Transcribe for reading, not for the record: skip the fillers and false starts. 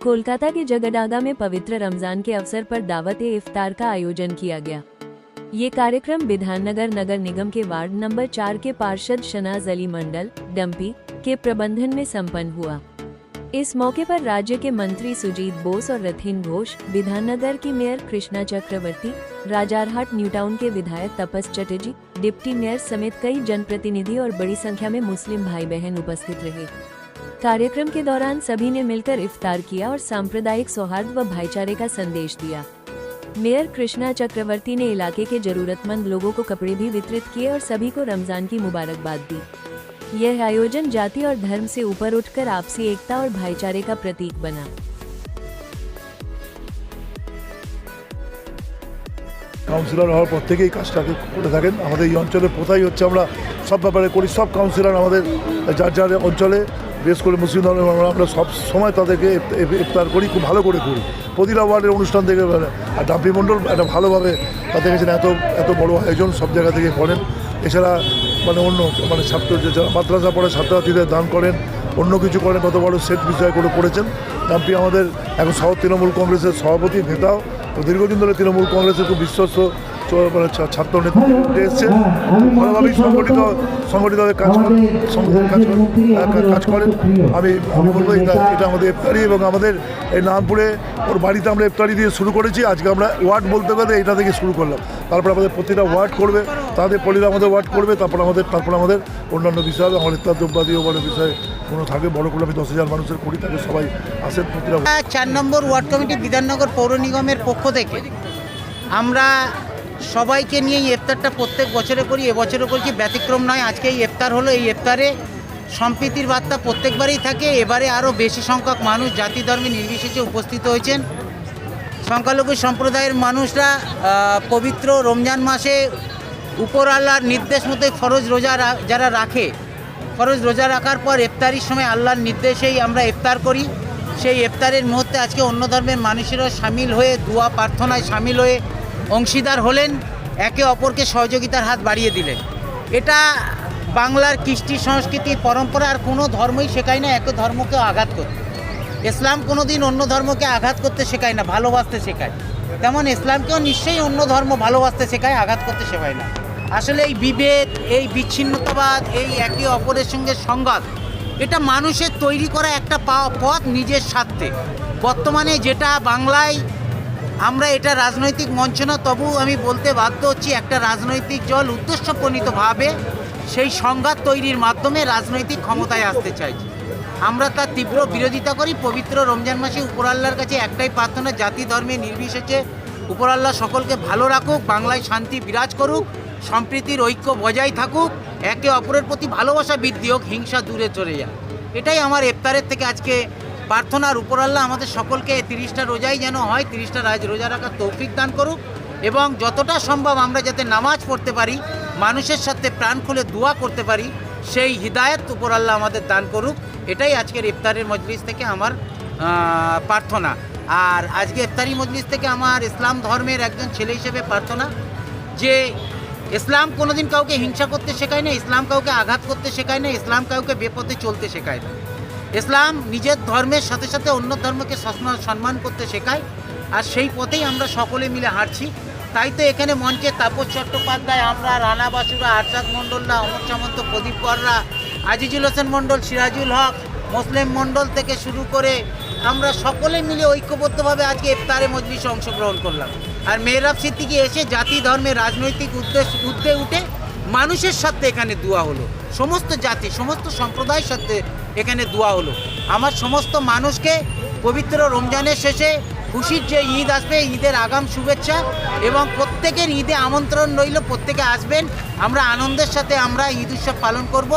कोलकाता के जगडागा में पवित्र रमजान के अवसर पर दावत-ए-इफ्तार का आयोजन किया गया। ये कार्यक्रम विधाननगर नगर निगम के वार्ड नंबर 4 के पार्षद शनाज अली मंडल डम्पी के प्रबंधन में संपन्न हुआ। इस मौके पर राज्य के मंत्री सुजीत बोस और रथिन घोष, विधाननगर की मेयर कृष्णा चक्रवर्ती, राजारहाट न्यू टाउन के विधायक तपस चटर्जी, डिप्टी मेयर समेत कई जनप्रतिनिधि और बड़ी संख्या में मुस्लिम भाई बहन उपस्थित रहे। कार्यक्रम के दौरान सभी ने मिलकर इफ्तार किया और सांप्रदायिक सौहार्द व भाईचारे का संदेश दिया। मेयर कृष्णा चक्रवर्ती ने इलाके के जरूरतमंद लोगों को कपड़े भी वितरित किए और सभी को रमजान की मुबारकबाद दी। यह आयोजन जाति और धर्म से ऊपर उठकर आपसी एकता और भाईचारे का प्रतीक बना। কাউন্সিলর হওয়ার পর থেকেই কাজটাকে করে থাকেন। আমাদের এই অঞ্চলের প্রথাই হচ্ছে আমরা সব ব্যাপারে করি, সব কাউন্সিলর আমাদের যার যার অঞ্চলে বেশ করে মুসলিম ধর্মের আমরা সব সময় তাদেরকে ইফতার করি, খুব ভালো করে করি। প্রতিটা ওয়ার্ডের অনুষ্ঠান থেকে আর ডাম্পি মণ্ডল একটা ভালোভাবে তাদের কাছে এত বড় আয়োজন সব জায়গা থেকে করেন। এছাড়া অন্য ছাত্র যারা মাদ্রাসা পড়ে ছাত্রছাত্রীদের দান করেন, অন্য কিছু করেন, কত বড় সেট বিষয় করে করেছেন। ডাম্পি আমাদের এখন শহর তৃণমূল কংগ্রেসের সভাপতি নেতাও, দীর্ঘদিন ধরে তৃণমূল কংগ্রেসের খুব বিশ্বস্ত ছাত্র নেতৃত্বে এসছে, ভালোভাবেই সংগঠিতভাবে কাজ করেন। আমি বলবো এটা আমাদের ইফতারি, এবং আমাদের এই নামপুরে ওর বাড়িতে আমরা ইফতারি দিয়ে শুরু করেছি। আজকে আমরা ওয়ার্ড বলতে গেলে এটা থেকে শুরু করলাম, তারপর আমাদের প্রতিটা ওয়ার্ড করবে, তাদের পল্লীরা আমাদের ওয়ার্ড করবে, তারপর আমাদের অন্যান্য বিষয় আমার ইফতার দ্রব্যাদিও বড় বিষয় কোনো থাকে বড় করে আমি 10,000 মানুষের করি, তাকে সবাই আসেন প্রতিটা। 4 নম্বর ওয়ার্ড কমিটি বিধাননগর পৌর নিগমের পক্ষ থেকে আমরা সবাইকে নিয়ে এই ইফতারটা প্রত্যেক বছরে করি, এবছরও করছি, ব্যতিক্রম নয়। আজকে এই ইফতার হলো, এই ইফতারে সম্প্রীতির বার্তা প্রত্যেকবারই থাকে। এবারে আরও বেশি সংখ্যক মানুষ জাতি ধর্মে নির্বিশেষে উপস্থিত হয়েছেন। সংখ্যালঘু সম্প্রদায়ের মানুষরা পবিত্র রমজান মাসে উপর আল্লাহর নির্দেশ মতো ফরজ রোজা যারা রাখে, ফরজ রোজা রাখার পর ইফতারির সময় আল্লাহর নির্দেশেই আমরা ইফতার করি। সেই ইফতারের মুহূর্তে আজকে অন্য ধর্মের মানুষেরাও সামিল হয়ে দোয়া প্রার্থনায় সামিল হয়ে অংশীদার হলেন, একে অপরকে সহযোগিতার হাত বাড়িয়ে দিলেন। এটা বাংলার কৃষ্টি সংস্কৃতি পরম্পরা, আর কোনো ধর্মই শেখায় না একে ধর্মকে আঘাত করতে। ইসলাম কোনো দিন অন্য ধর্মকে আঘাত করতে শেখায় না, ভালোবাসতে শেখায়। তেমন ইসলামকেও নিশ্চয়ই অন্য ধর্ম ভালোবাসতে শেখায়, আঘাত করতে শেখায় না। আসলে এই বিভেদ, এই বিচ্ছিন্নতাবাদ, এই একে অপরের সঙ্গে সংঘাত, এটা মানুষের তৈরি করা একটা পথ নিজের স্বার্থে। বর্তমানে যেটা বাংলায় আমরা এটা রাজনৈতিক মঞ্চ না, তবু আমি বলতে বাধ্য হচ্ছি একটা রাজনৈতিক দল উদ্দেশ্যপ্রণীতভাবে সেই সংঘাত তৈরির মাধ্যমে রাজনৈতিক ক্ষমতায় আসতে চাইছে। আমরা তার তীব্র বিরোধিতা করি। পবিত্র রমজান মাসে উপর আল্লাহর কাছে একটাই প্রার্থনা, জাতি ধর্মে নির্বিশেষে উপর আল্লাহ সকলকে ভালো রাখুক, বাংলায় শান্তি বিরাজ করুক, সম্প্রীতির ঐক্য বজায় থাকুক, একে অপরের প্রতি ভালোবাসা বৃদ্ধি হোক, হিংসা দূরে চলে যাক। এটাই আমার ইফতারের থেকে আজকে প্রার্থনার। উপর আল্লাহ আমাদের সকলকে 30টা রোজাই যেন হয়, 30টা রোজা রাখার তৌফিক দান করুক, এবং যতটা সম্ভব আমরা যাতে নামাজ পড়তে পারি, মানুষের সাথে প্রাণ খুলে দোয়া করতে পারি, সেই হিদায়ত উপর আল্লাহ আমাদের দান করুক। এটাই আজকের ইফতারের মজলিস থেকে আমার প্রার্থনা। আর আজকে ইফতারি মজলিস থেকে আমার ইসলাম ধর্মের একজন ছেলে হিসেবে প্রার্থনা যে ইসলাম কোনোদিন কাউকে হিংসা করতে শেখায় না, ইসলাম কাউকে আঘাত করতে শেখায় না, ইসলাম কাউকে বেপথে চলতে শেখায় না। ইসলাম নিজের ধর্মের সাথে সাথে অন্য ধর্মকে সম্মান করতে শেখায়, আর সেই পথেই আমরা সকলে মিলে হাঁটছি। তাই তো এখানে মঞ্চে তাপস চট্টোপাধ্যায়, আমরা, রানা বাসুরা, আরশাদ মণ্ডলরা, অমর সামন্ত, প্রদীপ কররা, আজিজুল হোসেন মণ্ডল, সিরাজুল হক, মুসলিম মণ্ডল থেকে শুরু করে আমরা সকলে মিলে ঐক্যবদ্ধভাবে আজকে ইফতারে মজলিসে অংশগ্রহণ করলাম। আর মেহরাব সিদ্দিকী এসে জাতি ধর্মের রাজনৈতিক ঊর্ধ্বে উঠে মানুষের সাথে এখানে দোয়া হলো, সমস্ত জাতি সমস্ত সম্প্রদায়ের সাথে এখানে দোয়া হলো। আমার সমস্ত মানুষকে পবিত্র রমজানের শেষে খুশির যে ঈদ আসবে, ঈদের আগাম শুভেচ্ছা, এবং প্রত্যেকের ঈদে আমন্ত্রণ রইল, প্রত্যেকে আসবেন, আমরা আনন্দের সাথে আমরা ঈদ উৎসব পালন করব।